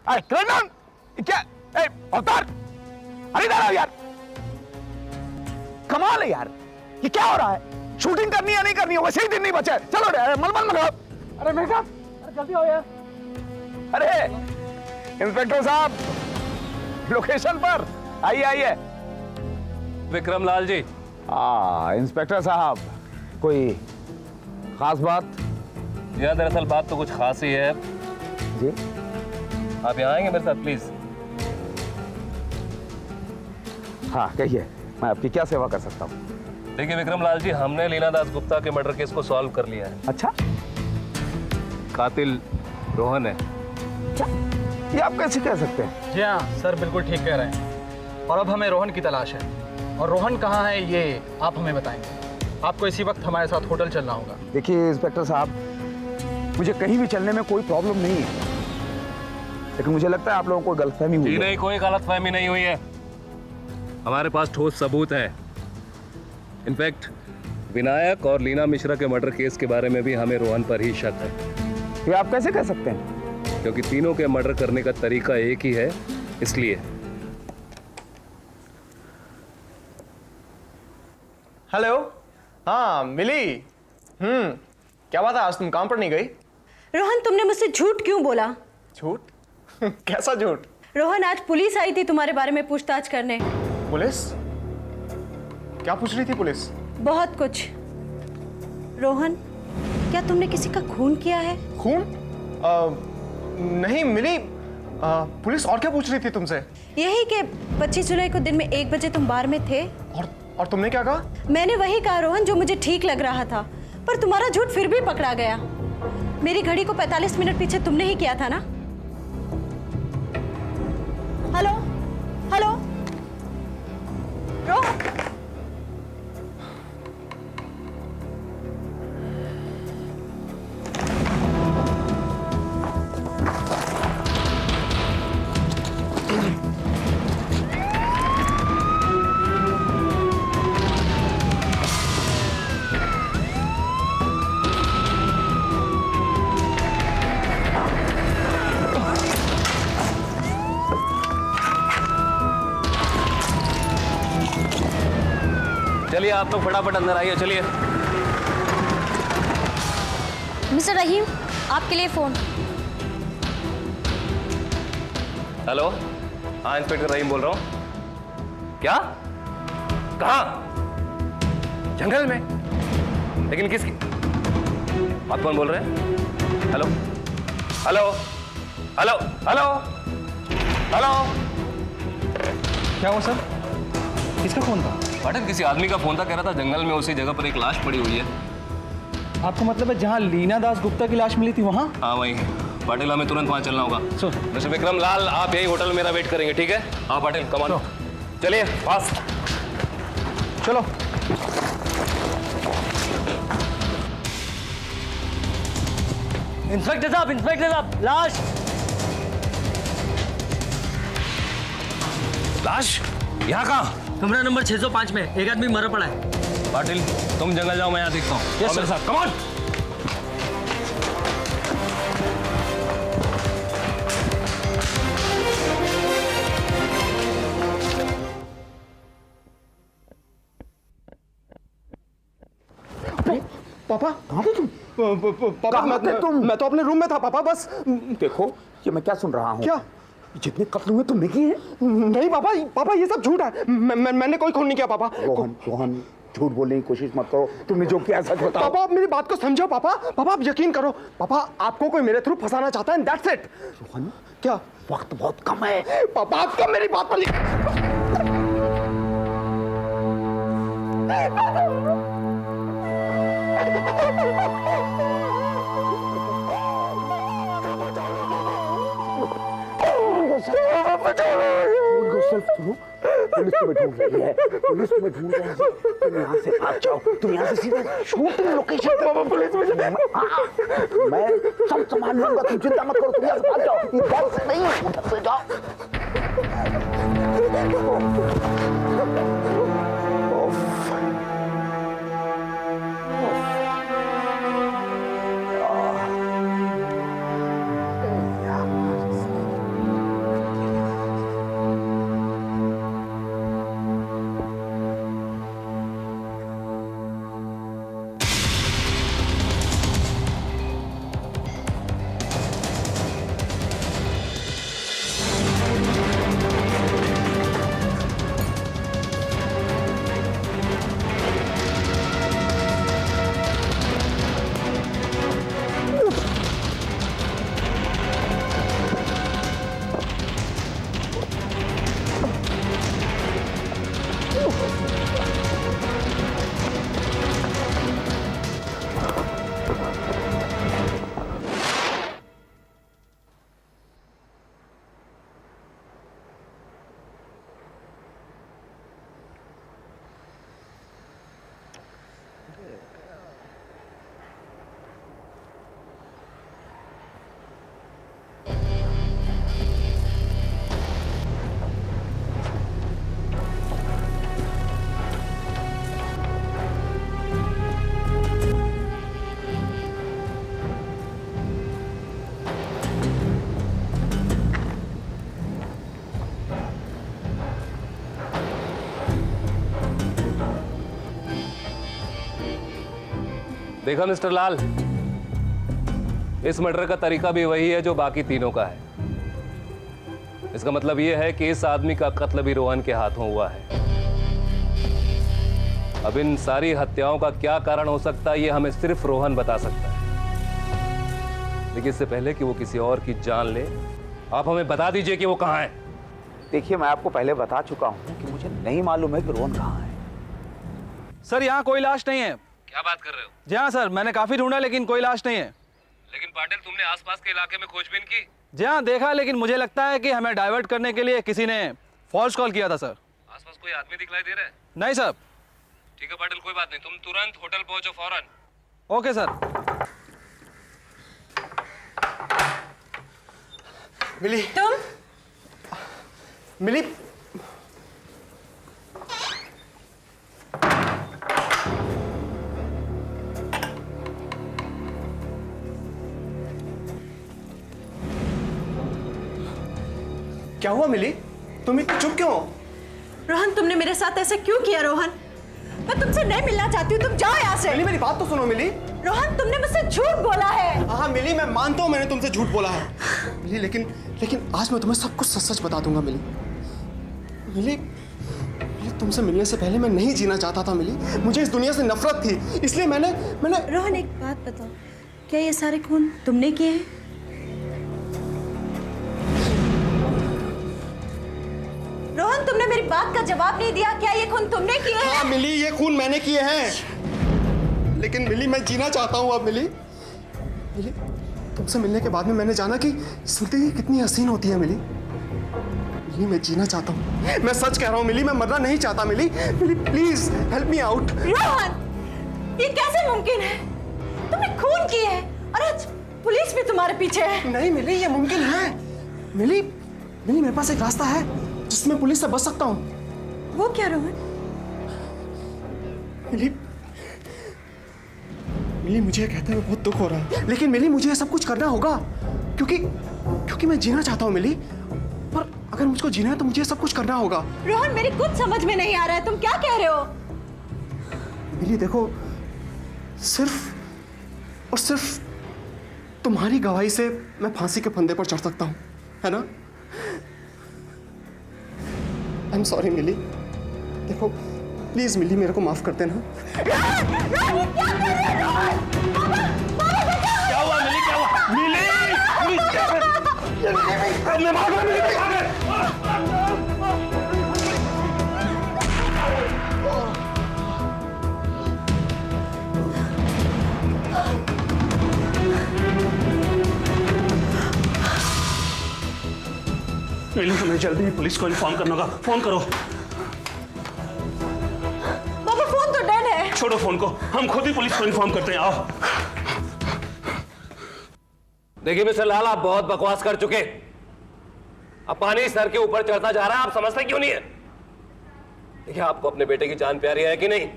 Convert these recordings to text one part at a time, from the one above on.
कृष्णन, क्या अवतार, अरे इधर आओ यार। कमाल है यार, ये क्या हो रहा है? शूटिंग करनी है नहीं करनी है, वैसे ही दिन नहीं बचा है। चलो मलमल मंगाओ। अरे मेकअप, अरे जल्दी आओ यार। अरे इंस्पेक्टर साहब, लोकेशन पर आइए आइए। विक्रमलाल जी। इंस्पेक्टर साहब, कोई खास बात? यार दरअसल बात तो कुछ खास ही है जी। आप यहाँ आएंगे मेरे साथ प्लीज? हाँ कहिए, मैं आपकी क्या सेवा कर सकता हूँ? देखिए विक्रमलाल जी, हमने लीना दास गुप्ता के मर्डर केस को सॉल्व कर लिया है। अच्छा, कातिल रोहन है। क्या ये आप कैसे कह सकते हैं? जी हाँ सर, बिल्कुल ठीक कह रहे हैं। और अब हमें रोहन की तलाश है, और रोहन कहाँ है ये आप हमें बताएंगे। आपको इसी वक्त हमारे साथ होटल चलना होगा। देखिए इंस्पेक्टर साहब, मुझे कहीं भी चलने में कोई प्रॉब्लम नहीं है, लेकिन मुझे लगता है आप लोगों को गलतफहमी हुई है। नहीं, कोई गलतफहमी नहीं हुई है। हमारे पास ठोस सबूत है। इनफैक्ट विनायक और लीना मिश्रा के मर्डर केस के बारे में भी हमें रोहन पर ही शक है। ये आप कैसे कह सकते हैं? क्योंकि तीनों के मर्डर करने का तरीका एक ही है, इसलिए। हेलो, हाँ मिली। क्या बात है, आज तुम काम पर नहीं गई? रोहन, तुमने मुझसे झूठ क्यों बोला? झूठ? कैसा झूठ? रोहन, आज पुलिस आई थी तुम्हारे बारे में पूछताछ करने। पुलिस? क्या पूछ रही थी पुलिस? बहुत कुछ। रोहन, क्या तुमने किसी का खून किया है? खून? नहीं मिली। पुलिस और क्या पूछ रही थी तुमसे? यही कि 25 जुलाई को दिन में 1 बजे तुम बार में थे। और तुमने क्या कहा? मैंने वही कहा रोहन जो मुझे ठीक लग रहा था, पर तुम्हारा झूठ फिर भी पकड़ा गया। मेरी घड़ी को 45 मिनट पीछे तुमने ही किया था ना? हेलो हेलो रोहन, चलिए आप लोग फटाफट अंदर आइए, चलिए। मिस्टर रहीम, आपके लिए फोन। हेलो, हाँ इंस्पेक्टर रहीम बोल रहा हूँ। क्या? कहाँ? जंगल में? लेकिन किसकी? आप कौन बोल रहे हैं? Hello hello hello hello hello. क्या हुआ सर? किसका फोन था? पाटिल, किसी आदमी का फोन था, कह रहा था जंगल में उसी जगह पर एक लाश पड़ी हुई है। आपका मतलब है जहाँ लीना दास गुप्ता की लाश मिली थी वहाँ? हाँ वही। पाटिल, हमें तुरंत वहाँ चलना होगा। मिस्टर विक्रमलाल, आप यही होटल में मेरा वेट करेंगे, ठीक है? हाँ पाटिल, कम ऑन, चलिए फास्ट। चलो। इंस्पेक्टर साहब, लाश। लाश? यहाँ कहाँ? कमरा नंबर 605 में एक आदमी मरा पड़ा है। पाटिल, तुम जंगल जाओ, मैं यहाँ देखता हूँ। Yes, मेरे sir. साथ, कम ऑन। पापा कहाँ थे तुम? पापा कहाँ थे तुम? मैं तो अपने रूम में था पापा, बस। देखो, ये मैं क्या सुन रहा हूँ? क्या? जितने कत्ल हुए तुमने किए हैं? नहीं पापा, पापा ये सब झूठ है। मैंने कोई खून नहीं किया पापा। रोहन, झूठ बोलने की कोशिश मत करो। तुमने जो किया सच बताओ। पापा आप मेरी बात को समझो। पापा आप यकीन करो। पापा आपको कोई मेरे थ्रू फंसाना चाहता है, दैट्स इट। रोहन, क्या? वक्त बहुत कम है। पापा आप कब मेरी बात पर सिर्फ सुनो, पुलिस तुम्हें ढूंढ रही है। पुलिस तुम्हें ढूंढ रही है। तुम यहाँ से भाग जाओ। तुम यहाँ से सीधा शूटिंग लोकेशन पे। पुलिस मुझे मैं सब संभाल लूंगा, तुम चिंता मत करो। तुम यहाँ से भाग जाओ। इधर से नहीं, उधर से जाओ। देखा मिस्टर लाल, इस मर्डर का तरीका भी वही है जो बाकी तीनों का है। इसका मतलब यह है कि इस आदमी का कत्ल भी रोहन के हाथों हुआ है। अब इन सारी हत्याओं का क्या कारण हो सकता है, यह हमें सिर्फ रोहन बता सकता है। लेकिन इससे पहले कि वो किसी और की जान ले, आप हमें बता दीजिए कि वो कहां है। देखिए, मैं आपको पहले बता चुका हूं कि मुझे नहीं मालूम है कि रोहन कहाँ है। सर यहाँ कोई लाश नहीं है। क्या बात कर रहे हो? जी हाँ सर, मैंने काफी ढूंढा लेकिन कोई लाश नहीं है। लेकिन पाटिल, तुमने आसपास के इलाके में खोजबीन की? जी हाँ देखा, लेकिन मुझे लगता है कि हमें डाइवर्ट करने के लिए किसी ने फॉल्स कॉल किया था सर। आसपास कोई आदमी दिखलाई दे रहा है? नहीं सर। ठीक है पाटिल, कोई बात नहीं, तुम तुरंत होटल पहुंचो फौरन। Okay sir. मिली, तुम मिली, क्या हुआ मिली? तुम इतनी चुप क्यों हो? रोहन, तुमने मेरे साथ ऐसा क्यों किया? रोहन, मैं तुमसे नहीं मिलना चाहती हूँ, तुम जाओ यहाँ से। मिली, मेरी बात तो सुनो मिली। रोहन, तुमने मुझसे झूठ बोला है। हाँ मिली, मैं मानता हूँ मैंने तुमसे झूठ बोला है मिली, लेकिन लेकिन आज मैं तुम्हें सब कुछ सच सच बता दूंगा मिली। मिली, मिली, तुमसे मिलने से पहले मैं नहीं जीना चाहता था मिली। मुझे इस दुनिया से नफरत थी, इसलिए मैंने मैंने रोहन, एक बात बताओ, क्या ये सारे खून तुमने किए हैं? रोहन, तुमने मेरी बात का जवाब नहीं दिया। क्या ये खून तुमने किए हैं? हाँ मिली, ये खून मैंने किए हैं, लेकिन मिली मैं जीना चाहता हूँ अब। मिली, मिली, तुमसे मिलने के बाद में मैंने जाना कि जिंदगी कितनी हसीन होती है। मिली, मिली, मैं जीना चाहता हूँ, मैं सच कह रहा हूँ मिली, मैं मरना नहीं चाहता। Mili, Mili, please help me out. Rohan, ये कैसे मुमकिन है? तुमने खून किए हैं और आज पुलिस भी तुम्हारे पीछे है। नहीं मिली, ये मुमकिन है। मिली, मिली, मेरे पास एक रास्ता है जिसमें पुलिस से बच सकता हूँ। वो क्या रोहन? मिली, मिली, मुझे कहते हुए बहुत दुख हो रहा है, लेकिन मिली मुझे ये सब कुछ करना होगा क्योंकि मैं जीना चाहता हूँ मिली। पर अगर मुझको जीना है तो मुझे ये सब कुछ करना होगा। रोहन, मेरी कुछ समझ में नहीं आ रहा है, तुम क्या कह रहे हो? मिली देखो, सिर्फ और सिर्फ तुम्हारी गवाही से मैं फांसी के फंदे पर चढ़ सकता हूँ, है ना? आई एम सॉरी मिली। देखो प्लीज मिली, मेरे को माफ कर देना। क्या हुआ मिली? क्या हुआ मिली? मिली, हमें जल्दी ही पुलिस को इन्फॉर्म करना होगा। फोन करो। बाबा, फोन तो डेड है। छोड़ो फोन को, हम खुद ही पुलिस को इन्फॉर्म करते हैं। आओ। देखिए मिस्टर लाल, आप बहुत बकवास कर चुके। अब पानी सर के ऊपर चढ़ता जा रहा है, आप समझते क्यों नहीं है? देखिए, आपको अपने बेटे की जान प्यारी है कि नहीं?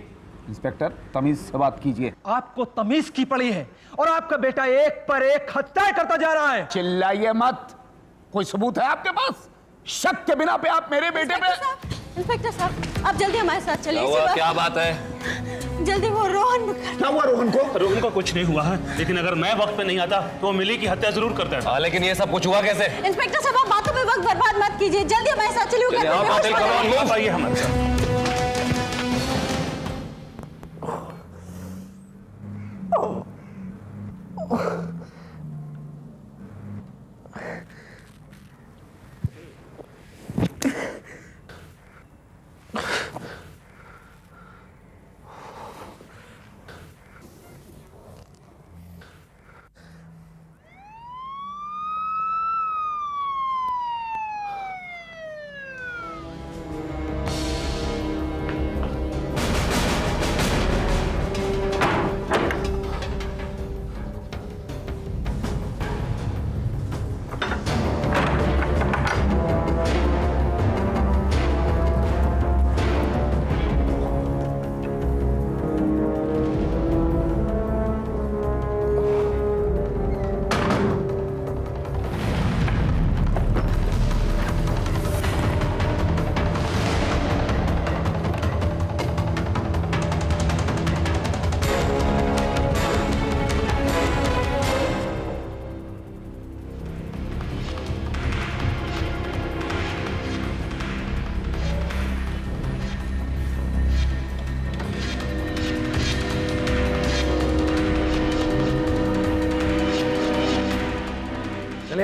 इंस्पेक्टर, तमीज से बात कीजिए। आपको तमीज की पड़ी है और आपका बेटा एक पर एक हत्या करता जा रहा है। चिल्लाइए मत। कोई सबूत है आपके पास? शक के बिना पे आप मेरे बेटे पे? इंस्पेक्टर साहब, आप जल्दी हमारे साथ चलिए। क्या हुआ? क्या बात है? जल्दी, वो रोहन। क्या हुआ रोहन को? रोहन को कुछ नहीं हुआ है, लेकिन अगर मैं वक्त पे नहीं आता तो वो मिली की हत्या जरूर कर देता। हाँ, लेकिन ये सब कुछ हुआ कैसे? इंस्पेक्टर साहब, आप बातों में वक्त बर्बाद मत कीजिए, जल्दी हमारे साथ चलिए। चलिए, आओ, पाटिल, come on, move। आइए हमारे साथ।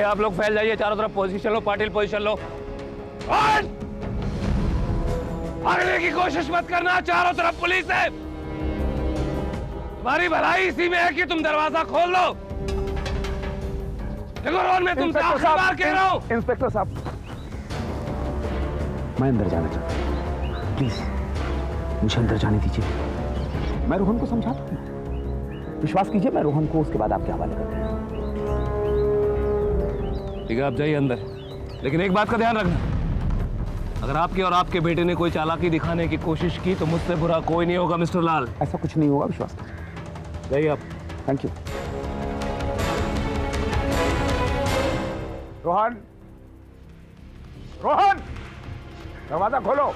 आप लोग फैल जाइए चारों तरफ, पोजीशन लो पाटिल, पोजीशन लो। और भागने की कोशिश मत करना, चारों तरफ पुलिस है। तुम्हारी भलाई इसी में है कि तुम दरवाजा खोल लो। देखो रोहन, मैं तुमसे आखिरी बार कह रहा हूं। इंस्पेक्टर साहब, मैं अंदर जाना चाहता हूँ, प्लीज मुझे अंदर जाने दीजिए। मैं रोहन को समझाता हूँ, विश्वास कीजिए, मैं रोहन को उसके बाद आपके हवाले कर दूंगा। ठीक है, आप जाइए अंदर, लेकिन एक बात का ध्यान रखना, अगर आपके और आपके बेटे ने कोई चालाकी दिखाने की कोशिश की तो मुझसे बुरा कोई नहीं होगा मिस्टर लाल। ऐसा कुछ नहीं होगा, विश्वास। जाइए आप। Thank you. रोहन, रोहन, दरवाजा खोलो।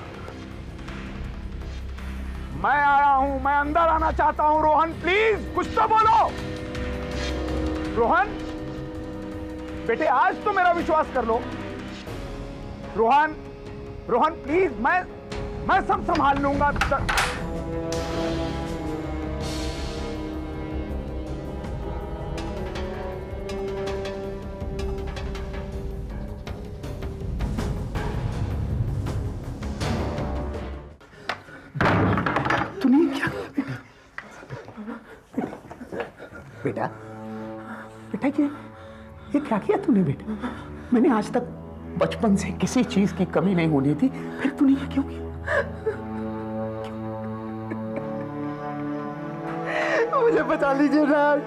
मैं आया हूं, मैं अंदर आना चाहता हूं। रोहन प्लीज कुछ तो बोलो। रोहन बेटे, आज तो मेरा विश्वास कर लो। रोहन, रोहन प्लीज, मैं सब संभाल लूंगा। तूने क्या बेटा, बेटा ये क्या किया तूने बेटा? मैंने आज तक बचपन से किसी चीज की कमी नहीं होनी थी, फिर तूने ये क्यों किया? मुझे बचा लीजिए डैड,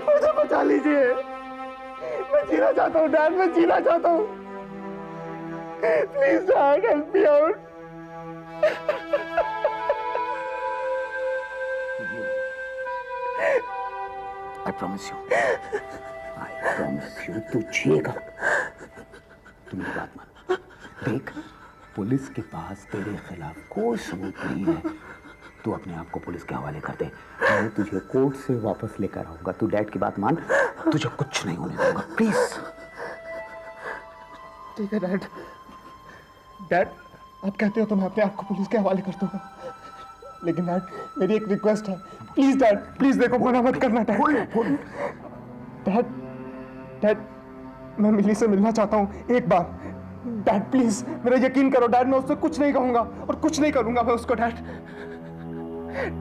मुझे बचा लीजिए। मैं जीना चाहता हूँ डैड, मैं जीना चाहता हूँ। Please dad, help me out. I promise you. I promise you. तू जिएगा। तू मेरी बात मान। देख, पुलिस के पास तेरे खिलाफ कोई सबूत नहीं है। तू अपने आप को पुलिस के हवाले कर दे। मैं तुझे कोर्ट से वापस लेकर आऊंगा। तू डैड की बात मान, तुझे कुछ नहीं होने दूंगा, प्लीज। ठीक है डैड। डैड, आप कहते हो तो मैं अपने आप को पुलिस के हवाले कर दूंगा, लेकिन डैड मेरी एक रिक्वेस्ट है। प्लीज डैड, प्लीज देखो, मना मत करना डैड। डैड, डैड मैं मिली से मिलना चाहता हूँ एक बार। डैड प्लीज मेरा यकीन करो डैड, मैं उससे कुछ नहीं कहूंगा और कुछ नहीं करूंगा मैं उसको। डैड,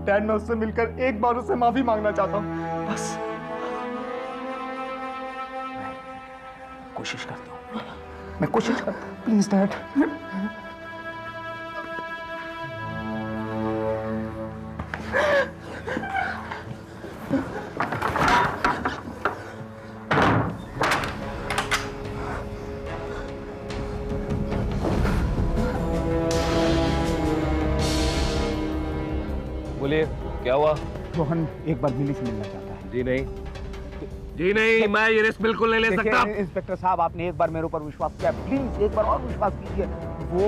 डैड मैं उससे मिलकर एक बार उससे माफी मांगना चाहता हूँ, बस। कोशिश करता हूँ, मैं कोशिश करता हूँ। Please dad. बोलिए, क्या हुआ? रोहन एक बार मिली से मिलना चाहता है। जी नहीं, जी नहीं, मैं ये रिस्क बिल्कुल नहीं ले सकता। इंस्पेक्टर साहब, आपने एक बार मेरे ऊपर विश्वास किया, प्लीज एक बार और विश्वास कीजिए। वो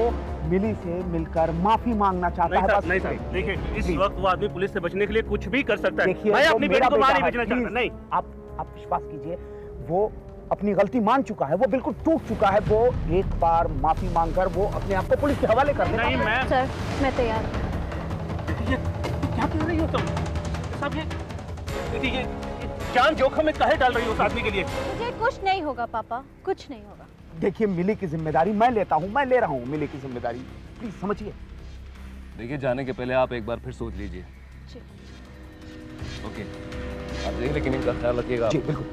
मिली से मिलकर माफी मांगना चाहता है। नहीं सर, देखिए इस वक्त वो आदमी पुलिस से बचने के लिए कुछ भी कर सकता है। देखिए, मैं वो अपनी मेरा बेटी को मार नहीं बेटा बेचना है, चाहता। प्लीज। नहीं, आप विश्वास कीजिए, वो अपनी गलती मान चुका है, वो बिल्कुल टूट चुका है। वो एक बार माफी मांगकर वो अपने आप को पुलिस के हवाले कर देगा। नहीं मैं सर, मैं तैयार हूँ। ये क्या कह रही हो तुम? सब ये जान जोखिम में काहे डाल रही हो उस आदमी के लिए? मुझे कुछ नहीं होगा पापा, कुछ नहीं होगा। देखिए, मिली की जिम्मेदारी मैं लेता हूँ, मैं ले रहा हूँ मिली की जिम्मेदारी, प्लीज समझिए। देखिए, जाने के पहले आप एक बार फिर सोच लीजिए। जी। ओके, आप देखिए, लेकिन इनका ख्याल रखिएगा। जी बिल्कुल।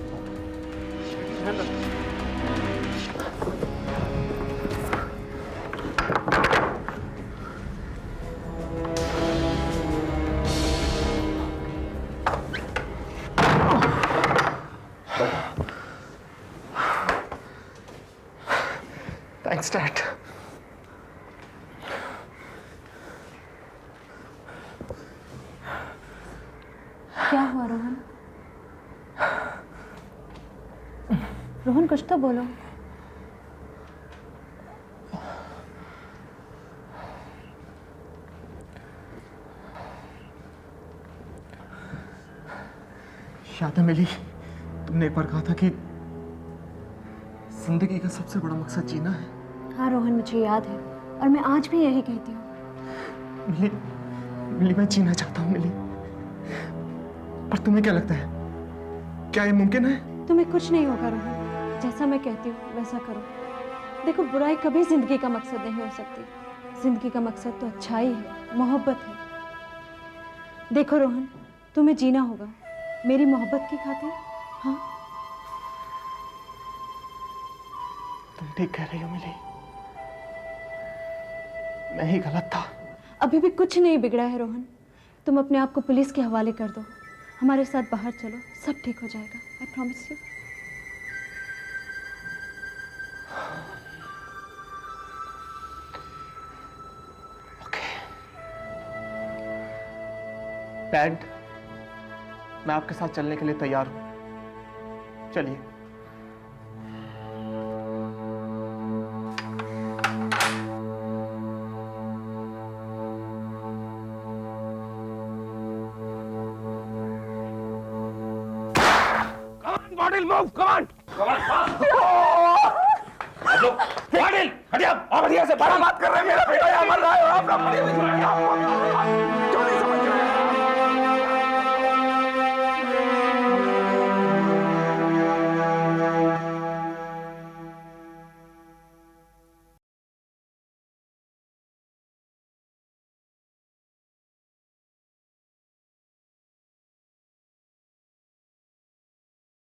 Thanks dad. क्या हुआ रोहन? रोहन कुछ तो बोलो। याद है मिली, तुमने एक बार कहा था कि जिंदगी का सबसे बड़ा मकसद जीना है। हाँ रोहन, मुझे याद है और मैं आज भी यही कहती हूँ। मिली, मिली मैं जीना चाहता हूँ मिली, पर तुम्हें क्या लगता है, क्या ये मुमकिन है? तुम्हें कुछ नहीं होगा रोहन, जैसा मैं कहती हूँ वैसा करो। देखो, बुराई कभी जिंदगी का मकसद नहीं हो सकती। जिंदगी का मकसद तो अच्छाई है, मोहब्बत है। देखो रोहन, तुम्हें जीना होगा मेरी मोहब्बत की खातिर। हाँ, तुम ठीक कह रही हो मिली, मैं ही गलत था। अभी भी कुछ नहीं बिगड़ा है रोहन। तुम अपने आप को पुलिस के हवाले कर दो, हमारे साथ बाहर चलो, सब ठीक हो जाएगा। I promise you. डैड, मैं आपके साथ चलने के लिए तैयार हूं। चलिए। Badil, move! Come on! Come on, fast! Badil, Hatia! आप हटिया से बड़ा बात कर रहे हैं। मेरा बेटा यहाँ मर रहा है और आप लोग बड़ी हुई